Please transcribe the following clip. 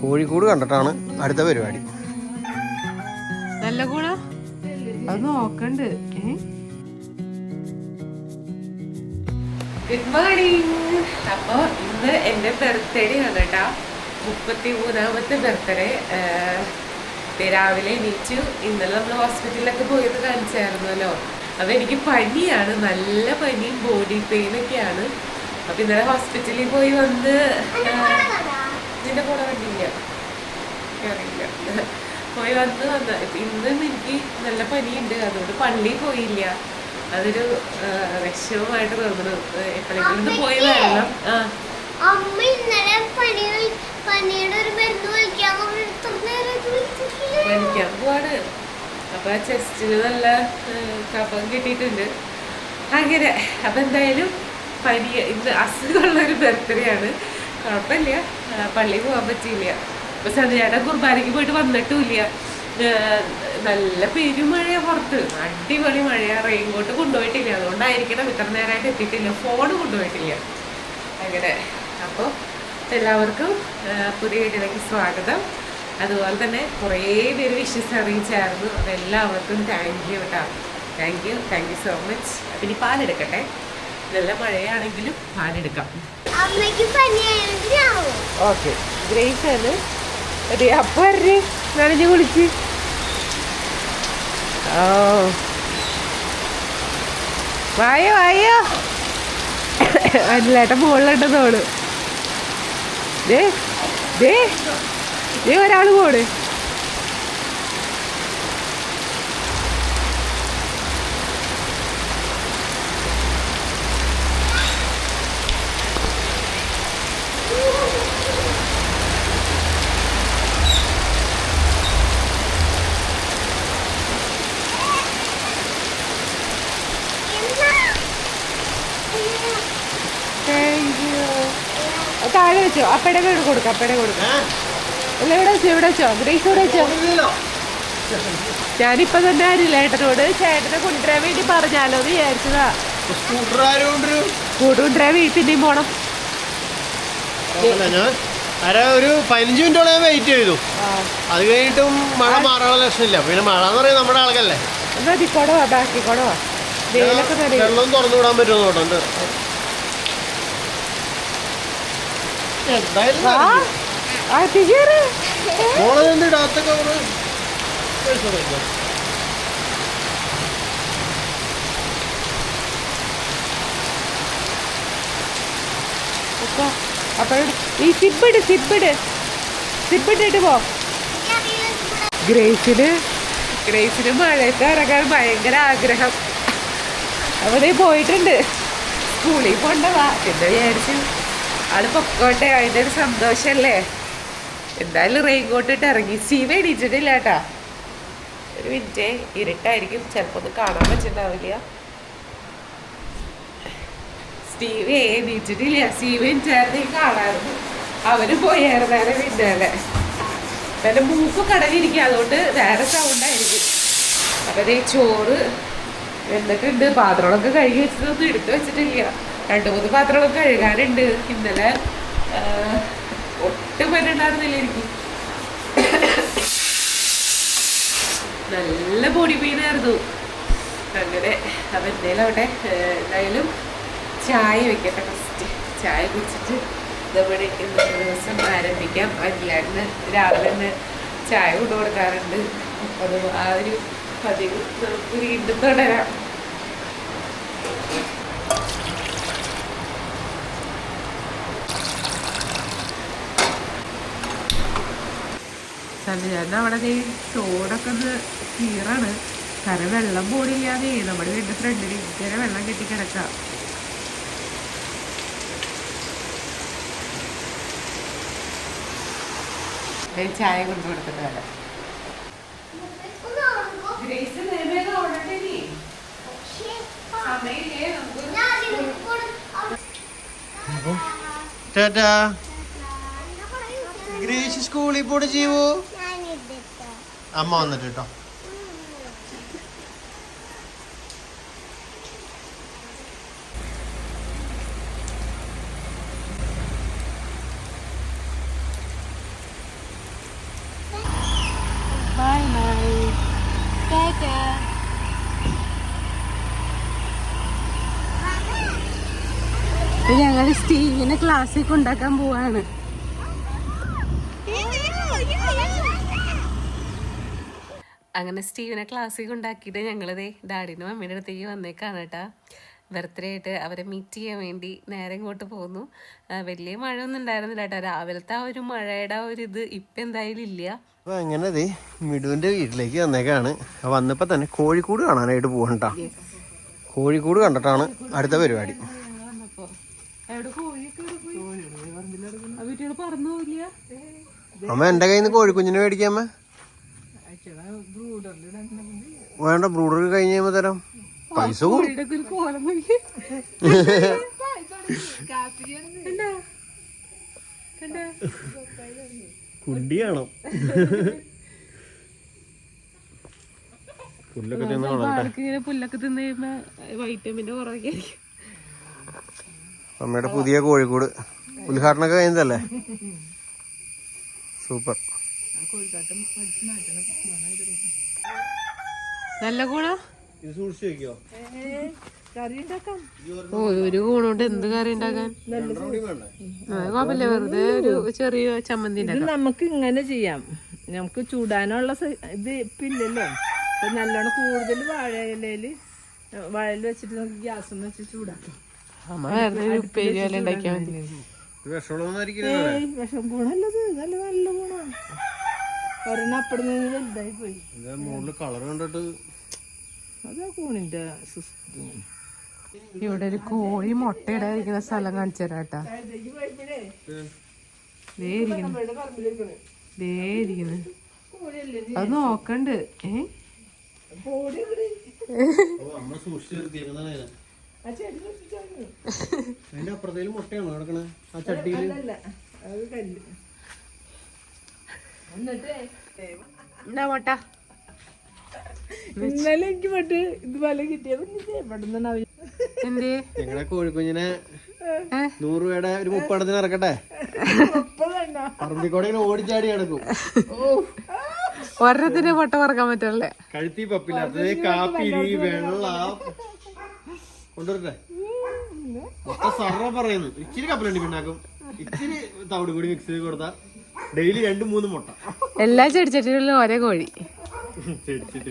കോഴിക്കോട് കണ്ടിട്ടാണ് അടുത്ത പരിപാടി. നല്ല കൂടാ അത് നോക്കണ്ട്. Good morning. അപ്പൊ ഇന്ന് എന്റെ ബർത്ത്ഡേ ആണ് കേട്ടാ, 33ാമത്തെ ബർത്ത്ഡേ. രാവിലെ എണീച്ചു. ഇന്നലെ നമ്മൾ ഹോസ്പിറ്റലിലൊക്കെ പോയത് കാണിച്ചായിരുന്നല്ലോ. അപ്പൊ എനിക്ക് പനിയാണ്, നല്ല പനിയും ബോഡി പെയിനൊക്കെയാണ്. അപ്പൊ ഇന്നലെ ഹോസ്പിറ്റലിൽ പോയി വന്ന് നിന്റെ കൂടെ കണ്ടില്ല, അറിയില്ല, പോയി വന്ന് ഇന്നും എനിക്ക് നല്ല പനിയുണ്ട്. അതുകൊണ്ട് പള്ളിയിൽ പോയില്ല. അതൊരു വിഷമമായിട്ട് തോന്നുന്നു. എപ്പോഴെങ്കിലും ഒന്ന് പോയി വരണം. വലിക്കാൻ പോവാണ്. അപ്പൊ ചെസ്റ്റിന് നല്ല കഫം കിട്ടിയിട്ടുണ്ട്. അങ്ങനെ അപ്പൊ എന്തായാലും പനി, ഇന്ന് അസുഖമുള്ളൊരു ബർത്ത്ഡേ ആണ്. കുഴപ്പമില്ല, പള്ളിയിൽ പോകാൻ പറ്റിയില്ല. അപ്പൊ സന്ധ്യയുടെ കുർബാനയ്ക്ക് പോയിട്ട് വന്നിട്ടുമില്ല. നല്ല പെരുമഴയാ പുറത്ത്, അടിപൊളി മഴയാ. റെയിൻകോട്ട് കൊണ്ടുപോയിട്ടില്ല, അതുകൊണ്ടായിരിക്കണം ഇത്ര നേരമായിട്ട് എത്തിയിട്ടില്ല. ഫോൺ കൊണ്ടുപോയിട്ടില്ല. അങ്ങനെ അപ്പോൾ എല്ലാവർക്കും പുതിയ വീട്ടിലേക്ക് സ്വാഗതം. അതുപോലെ തന്നെ കുറേ പേര് വിഷസ് അറിയിച്ചായിരുന്നു. അപ്പോൾ എല്ലാവർക്കും താങ്ക് യു കേട്ടോ. Thank you so much. അപ്പം ഇനി പാലെടുക്കട്ടെ. നല്ല മഴയാണെങ്കിലും പാലെടുക്കാം. ഓക്കെ, ഗ്രേസ് ആണ്. അതെ, അപ്പം വരേ നനഞ്ഞ് കുളിച്ച്. ഓ വായോ വായോ. അല്ലേട്ട മുകളിലുണ്ടെന്ന് തോന്നു. ഒരാള് പോണ്. താഴെ വെച്ചോ, അപ്പടെ കൊടുക്കാം, അപ്പടെ കൊടുക്കാം. അല്ല ഇവിടെ വെച്ചോ, ഇവിടെ വെച്ചോ, ഗ്രേസ് ഇവിടെ വെച്ചോ. ഞാനിപ്പോ തന്നെ അരിലേട്ടനോട് ചേട്ടനെ കൊണ്ടുവരാൻ വേണ്ടി പറഞ്ഞാലോ എന്ന് വിചാരിച്ചതാ. കൊണ്ടുവരാൻ പിന്നെയും പോണം. ഒരു 15 മിനിറ്റോളം ഞാൻ വെയിറ്റ് ചെയ്തു. അത് കഴിഞ്ഞിട്ടും മഴ മാറാനുള്ള ലക്ഷണമില്ല. പിന്നെ മഴ എന്ന് പറയുന്നത് നമ്മുടെ ആൾക്കല്ലേ. മതി, കൊടവാ, ബാക്കി കൊടവാ. വെള്ളം തുറന്നു വിടാൻ പറ്റുമോ നോട്ടുണ്ട്. ഈ സിബിട്ട് പോ. ഗ്രേസിന് മഴയത്ത് ഇറങ്ങാൻ ഭയങ്കര ആഗ്രഹം. അവിടെ പോയിട്ടുണ്ട്. സ്കൂളിൽ പോണ്ടവാ എന്ന് വിചാരിച്ചു. ആള് പൊക്കോട്ടെ, അതിൻ്റെ ഒരു സന്തോഷല്ലേ. എന്തായാലും റെയിൻകോട്ട് ഇട്ട് ഇറങ്ങി. സ്റ്റീവ് എണീച്ചിട്ടില്ല കേട്ടാ. ഒരു മിനിറ്റ്, ഇരുട്ടായിരിക്കും, ചിലപ്പോൾ ഒന്നും കാണാൻ പറ്റുന്നുണ്ടാവില്ല. സ്റ്റീവ് എണീച്ചിട്ടില്ല. സ്റ്റീവ് എണീച്ചായിരുന്നെങ്കിൽ കാണാമായിരുന്നു. അവര് പോയായിരുന്നാലും പിന്നാലെ. പിന്നെ മൂക്ക് കടലിരിക്കും, അതുകൊണ്ട് വേറെ സൗണ്ടായിരിക്കും. അപ്പം അതേ ചോറ് എന്നിട്ടുണ്ട്. പാത്രങ്ങളൊക്കെ കഴുകി വെച്ചതൊന്നും എടുത്തു വെച്ചിട്ടില്ല. 2-3 പാത്രങ്ങളൊക്കെ കഴുകാനുണ്ട്. ഇന്നലെ ഒട്ടും പറ്റുണ്ടായിരുന്നില്ല എനിക്ക്. നല്ല ബോഡി പെയിനായിരുന്നു. അങ്ങനെ അപ്പം എന്തായാലും അവിടെ എന്തായാലും ചായ വെക്കട്ടെ. ഫസ്റ്റ് ചായ കുടിച്ചിട്ട് നമ്മുടെ ഇന്നത്തെ ദിവസം ആരംഭിക്കാം. അല്ലാണ്ട് രാവിലെ തന്നെ ചായ കൊണ്ടു കൊടുക്കാറുണ്ട്. അത് ആ ഒരു പതിവ് നമുക്ക് വീണ്ടും തുടരാം. ഞാൻ അവിടെ തോടൊക്കെ ഒന്ന് കീറാണ്. കാരണം വെള്ളം പോടില്ലാതെ നമ്മുടെ വീടിൻ്റെ ഫ്രണ്ടിൽ ഇങ്ങനെ വെള്ളം കെട്ടിക്കിടക്കാം. ചായ കൊണ്ടു കൊടുത്തിട്ട് വരാം. ഗ്രേസ് സ്കൂളിൽ പോയിട്ട് ചെയ്യൂ. അമ്മ വന്നിട്ട് കേട്ടോ. ഞങ്ങൾ സ്റ്റീവിനെ ക്ലാസ്സിൽ കൊണ്ടാക്കാൻ പോവാണ്. അങ്ങനെ സ്റ്റീവിനെ ക്ലാസ്സിൽ കൊണ്ടാക്കിയിട്ട് ഞങ്ങളതേ ഡാഡിനും മമ്മീൻ്റെ അടുത്തേക്ക് വന്നേക്കാണ് കേട്ടാ. ബർത്ത്ഡേ ആയിട്ട് അവരെ മീറ്റ് ചെയ്യാൻ വേണ്ടി നേരെ ഇങ്ങോട്ട് പോന്നു. വലിയ മഴയൊന്നും ഉണ്ടായിരുന്നില്ല കേട്ടോ. രാവിലത്തെ ആ ഒരു മഴയുടെ ആ ഒരു ഇത് ഇപ്പം എന്തായാലും ഇല്ല. അപ്പോൾ അങ്ങനെ മിടുവിൻ്റെ വീട്ടിലേക്ക് വന്നേക്കാണ്. വന്നപ്പോൾ തന്നെ കോഴിക്കോട് കാണാനായിട്ട് പോകണ്ട. കോഴിക്കോട് കണ്ടിട്ടാണ് അടുത്ത പരിപാടി. അമ്മ എൻ്റെ കയ്യിൽ നിന്ന് കോഴിക്കുഞ്ഞിനെ മേടിക്കാമ്മ. വേണ്ട, ബ്രൂഡർ കഴിഞ്ഞ് കഴിയുമ്പോ തരാം. പൈസ കുണ്ടിയാണോ? പുല്ലൊക്കെ തിന്ന് വൈറ്റമിന്റെ കുറവൊക്കെ. അമ്മയുടെ പുതിയ കോഴിക്കോട് ഉദ്ഘാടനമൊക്കെ കഴിഞ്ഞതല്ലേ? സൂപ്പർ. നല്ല കൂണോ? ഇത് സൂക്ഷിച്ച് വെക്കോ? ഒരു കൂണോണ്ട് എന്ത് കറി ഉണ്ടാക്കാൻ? കുഴപ്പമില്ല, വെറുതെ ഒരു ചെറിയ ചമ്മന്തി. നമുക്ക് ഇങ്ങനെ ചെയ്യാം. നമുക്ക് ചൂടാനുള്ള ഇത് ഇപ്പില്ലല്ലോ. നല്ലോണം കൂടുതൽ വാഴയില് വെച്ചിട്ട് നമുക്ക് ഗ്യാസ് വെച്ച് ചൂടാക്കാം. ഉപ്പേരി പോലെ ഉണ്ടാക്കിയാൽ മതി. വിഷം ഗുണല്ലത്, നല്ല നല്ല ഗുണമാണ്. ഒരെണ്ണം അപ്പടി വലുതായി പോയി. കളർ കണ്ടിട്ട് അതാ കൂണിന്റെ. ഇവിടെ ഒരു കോഴി മുട്ടയിടാതിരിക്കുന്ന സ്ഥലം കാണിച്ചു തരാട്ടാ. അത് നോക്കണ്ട്. അതിന്റെ അപ്പുറത്തേലും മുട്ടയാണോ കിടക്കണേ ആ ചട്ടിയില്? എന്താ മുട്ട? ഇന്നലെ എനിക്ക് മറ്റേ ഇതുപോലെ കിട്ടിയത്. ഞങ്ങളുടെ കോഴിക്കുഞ്ഞിനെ 100 രൂപയുടെ ഒരു 30 ഇറക്കട്ടെ. പറമ്പിക്കോടെ ഇങ്ങനെ ഓടിച്ചാടി കിടക്കും. ഒരെണ്ണത്തിന് മുട്ട പറക്കാൻ പറ്റല്ലേ? കഴുത്തി പപ്പില്ലാത്തത് കാപ്പിരി വെള്ള കൊണ്ടുവരട്ടെ. മൊത്ത സർവ പറയുന്നു. ഇച്ചിരി കപ്പലണ്ടി പിന്നാക്കും, ഇച്ചിരി തവിട് കൂടി മിക്സ് ചെയ്ത് കൊടുത്താ ഡെയിലി 2-3 മുട്ട. എല്ലാ ചെടിച്ചട്ടികളിലും ഒരേ കോഴി. ചെടിച്ചിട്ട്